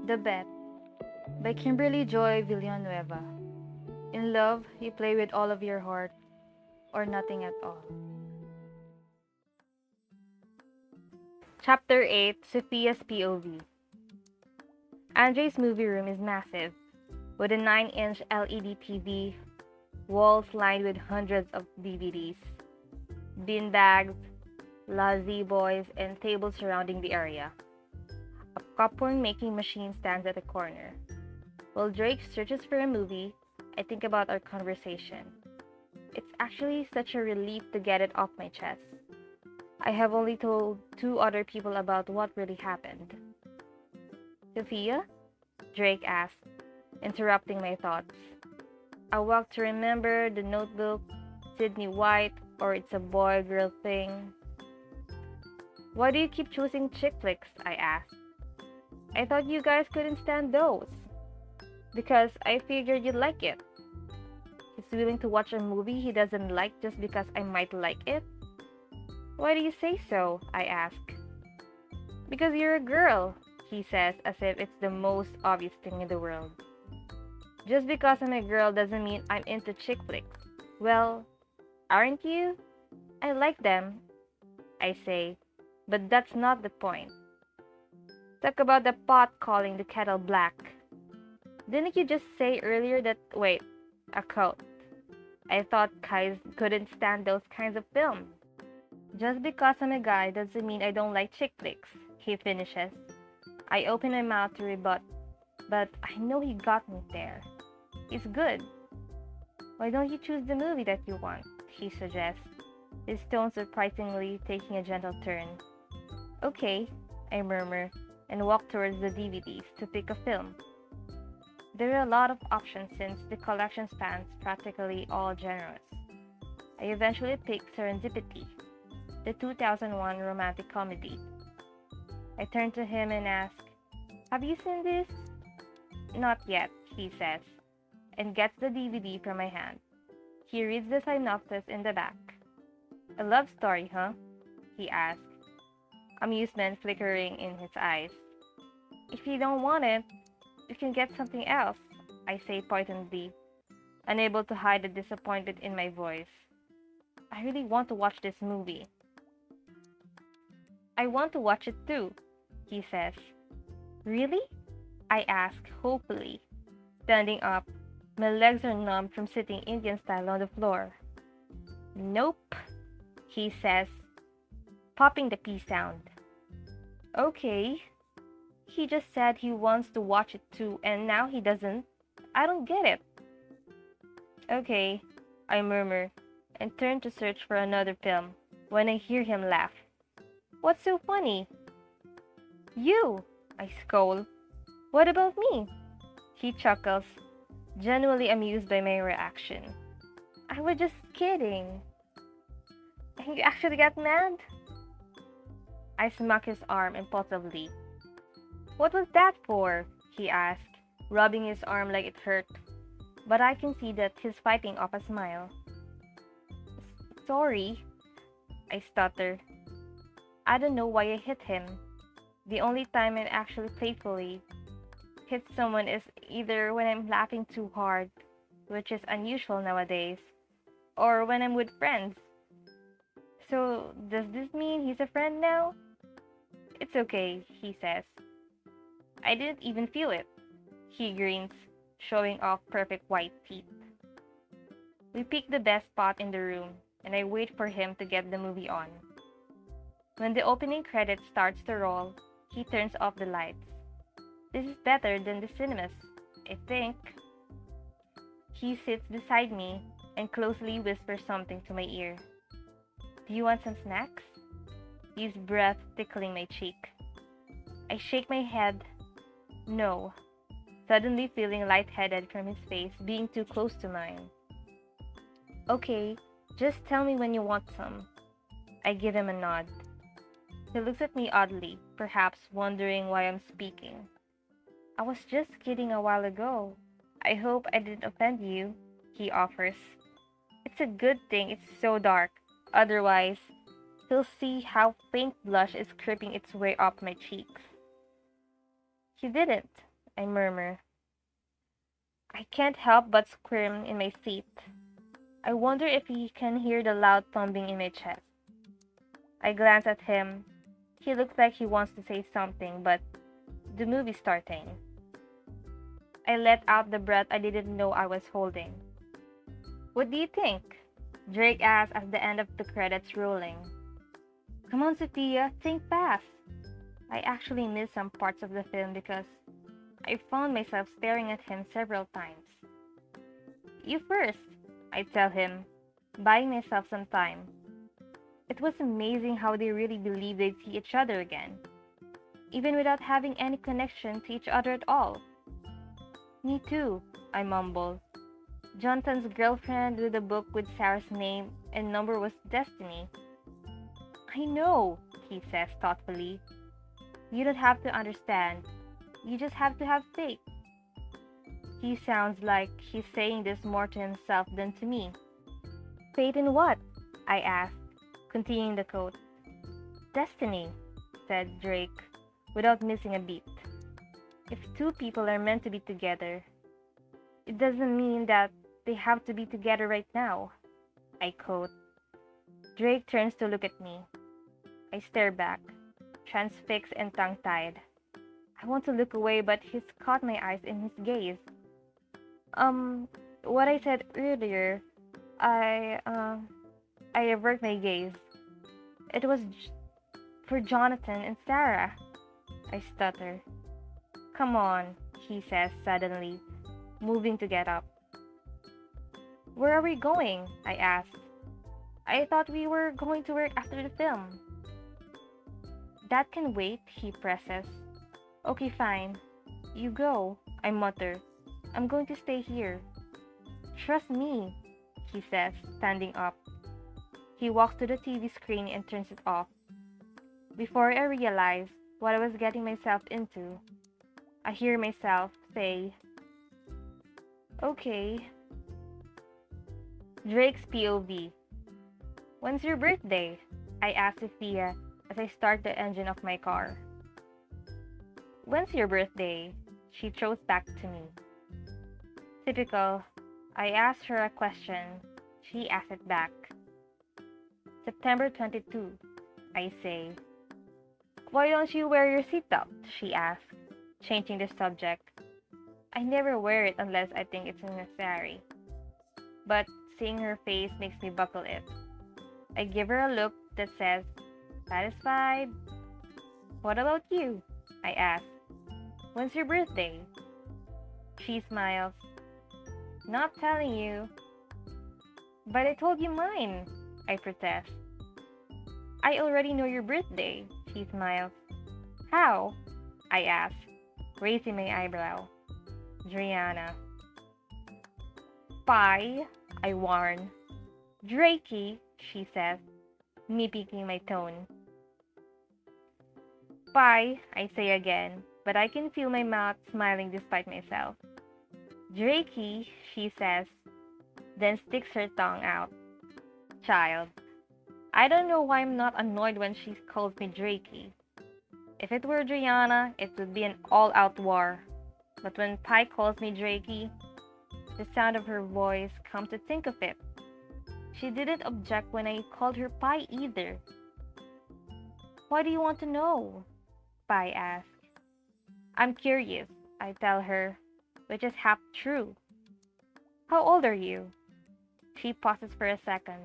The Bet by Kimberly Joy Villanueva. In love, you play with all of your heart or nothing at all. Chapter 8 Sophia's POV. Andre's movie room is massive, with a 9-inch LED TV, walls lined with hundreds of DVDs, beanbags, lazy boys, and tables surrounding the area. A popcorn making machine stands at the corner. While Drake searches for a movie, I think about our conversation. It's actually such a relief to get it off my chest. I have only told 2 other people about what really happened. Sophia? Drake asked, interrupting my thoughts. I walked to remember The Notebook, Sydney White, or It's a Boy-Girl Thing. Why do you keep choosing chick flicks? I asked. I thought you guys couldn't stand those. Because I figured you'd like it. He's willing to watch a movie he doesn't like just because I might like it? Why do you say so? I ask. Because you're a girl, he says as if it's the most obvious thing in the world. Just because I'm a girl doesn't mean I'm into chick flicks. Well, aren't you? I like them, I say, but that's not the point. Talk about the pot calling the kettle black. Didn't you just say earlier that, wait, a quote. I thought guys couldn't stand those kinds of films. Just because I'm a guy doesn't mean I don't like chick flicks, he finishes. I open my mouth to rebut, but I know he got me there. He's good. Why don't you choose the movie that you want? He suggests, his tone surprisingly taking a gentle turn. Okay, I murmur, and walk towards the DVDs to pick a film. There are a lot of options since the collection spans practically all genres. I eventually pick Serendipity, the 2001 romantic comedy. I turn to him and ask, have you seen this? Not yet, he says, and gets the DVD from my hand. He reads the synopsis in the back. A love story, huh? He asks, amusement flickering in his eyes. If you don't want it, you can get something else, I say pointedly, unable to hide the disappointment in my voice. I really want to watch this movie. I want to watch it too, he says. Really? I ask, hopefully. Standing up, my legs are numb from sitting Indian style on the floor. Nope, he says, popping the P sound. Okay. He just said he wants to watch it too, and now he doesn't. I don't get it. Okay, I murmur, and turn to search for another film, when I hear him laugh. What's so funny? You, I scold. What about me? He chuckles, genuinely amused by my reaction. I was just kidding. And you actually got mad? I smack his arm impulsively. What was that for? He asked, rubbing his arm like it hurt. But I can see that he's fighting off a smile. Sorry, I stutter. I don't know why I hit him. The only time I actually playfully hit someone is either when I'm laughing too hard, which is unusual nowadays, or when I'm with friends. So, does this mean he's a friend now? It's okay, he says. I didn't even feel it. He grins, showing off perfect white teeth. We pick the best spot in the room, and I wait for him to get the movie on. When the opening credits starts to roll, he turns off the lights. This is better than the cinemas, I think. He sits beside me and closely whispers something to my ear. Do you want some snacks? His breath tickling my cheek. I shake my head. No, suddenly feeling lightheaded from his face being too close to mine. Okay, just tell me when you want some. I give him a nod. He looks at me oddly, perhaps wondering why I'm speaking. I was just kidding a while ago. I hope I didn't offend you, he offers. It's a good thing it's so dark, otherwise, he'll see how faint blush is creeping its way up my cheeks. He didn't, I murmur. I can't help but squirm in my seat. I wonder if he can hear the loud thumping in my chest. I glance at him. He looks like he wants to say something, but the movie's starting. I let out the breath I didn't know I was holding. What do you think? Drake asks as the end of the credits rolling. Come on, Sophia, think fast. I actually missed some parts of the film because I found myself staring at him several times. You first, I tell him, buying myself some time. It was amazing how they really believed they'd see each other again, even without having any connection to each other at all. Me too, I mumble. Jonathan's girlfriend with a book with Sarah's name and number was Destiny. I know, he says thoughtfully. You don't have to understand. You just have to have faith. He sounds like he's saying this more to himself than to me. Faith in what? I asked, continuing the quote. Destiny, said Drake, without missing a beat. If two people are meant to be together, it doesn't mean that they have to be together right now, I quote. Drake turns to look at me. I stare back, transfixed and tongue-tied. I want to look away, but he's caught my eyes in his gaze. What I said earlier, I avert my gaze. It was for Jonathan and Sarah, I stutter. Come on, he says suddenly, moving to get up. Where are we going? I ask. I thought we were going to work after the film. That can wait, he presses. Okay, fine. You go, I mutter. I'm going to stay here. Trust me, he says, standing up. He walks to the TV screen and turns it off. Before I realize what I was getting myself into, I hear myself say, okay. Drake's POV. When's your birthday? I ask Sophia as I start the engine of my car. When's your birthday? She throws back to me. Typical. I asked her a question. She asks it back. September 22, I say. Why don't you wear your seatbelt? She asks, changing the subject. I never wear it unless I think it's necessary. But seeing her face makes me buckle it. I give her a look that says, satisfied? What about you? I ask. When's your birthday? She smiles. Not telling you. But I told you mine, I protest. I already know your birthday, she smiles. How? I ask, raising my eyebrow. Driana. Bye, I warn. Drakey, she says, me peaking my tone. Bye, I say again, but I can feel my mouth smiling despite myself. Drakey, she says, then sticks her tongue out. Child. I don't know why I'm not annoyed when she calls me Drakey. If it were Driana, it would be an all-out war. But when Pi calls me Drakey, the sound of her voice, come to think of it, she didn't object when I called her Pi either. Why do you want to know? Pi asks. I'm curious, I tell her, which is half true. How old are you? She pauses for a second.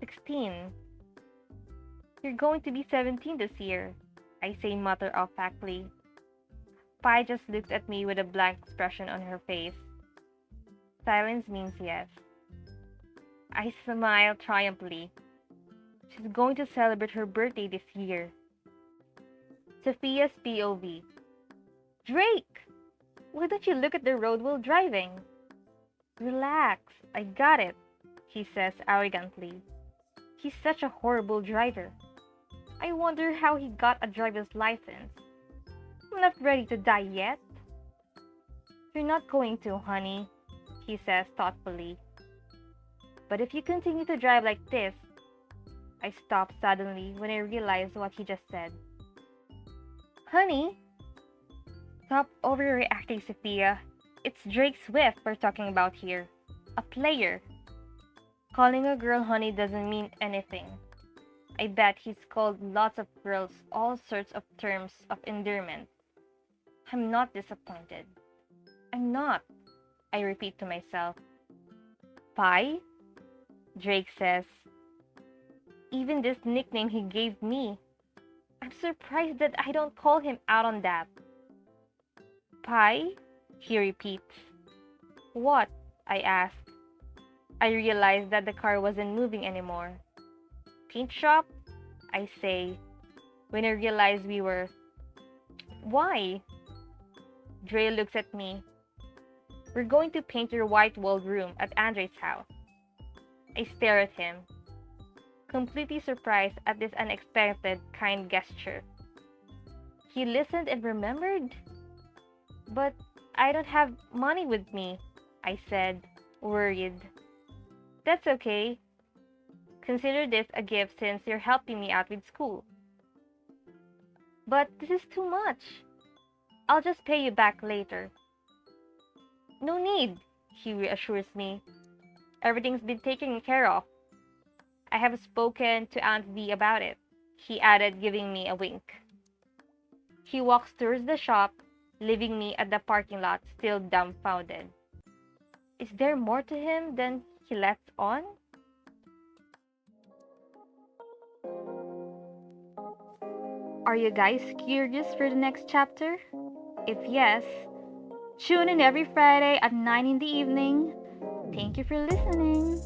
16. You're going to be 17 this year, I say matter-of-factly. Pi just looks at me with a blank expression on her face. Silence means yes. I smile triumphantly. She's going to celebrate her birthday this year. Sophia's POV. Drake! Why don't you look at the road while driving? Relax, I got it, he says arrogantly. He's such a horrible driver. I wonder how he got a driver's license. I'm not ready to die yet. You're not going to, honey, he says thoughtfully. But if you continue to drive like this, I stop suddenly when I realize what he just said. Honey? Stop overreacting, Sophia. It's Drake Swift we're talking about here. A player. Calling a girl honey doesn't mean anything. I bet he's called lots of girls all sorts of terms of endearment. I'm not disappointed. I'm not, I repeat to myself. Pie? Drake says. Even this nickname he gave me. I'm surprised that I don't call him out on that. Pie? He repeats. What? I ask. I realize that the car wasn't moving anymore. Paint shop? I say, when I realize we were. Why? Dre looks at me. We're going to paint your white-walled room at Andre's house. I stare at him, completely surprised at this unexpected kind gesture. He listened and remembered? But I don't have money with me, I said, worried. That's okay. Consider this a gift since you're helping me out with school. But this is too much. I'll just pay you back later. No need, he reassures me. Everything's been taken care of. I have spoken to Aunt V about it, he added, giving me a wink. He walks towards the shop, leaving me at the parking lot, still dumbfounded. Is there more to him than he lets on? Are you guys curious for the next chapter? If yes, tune in every Friday at 9 in the evening. Thank you for listening.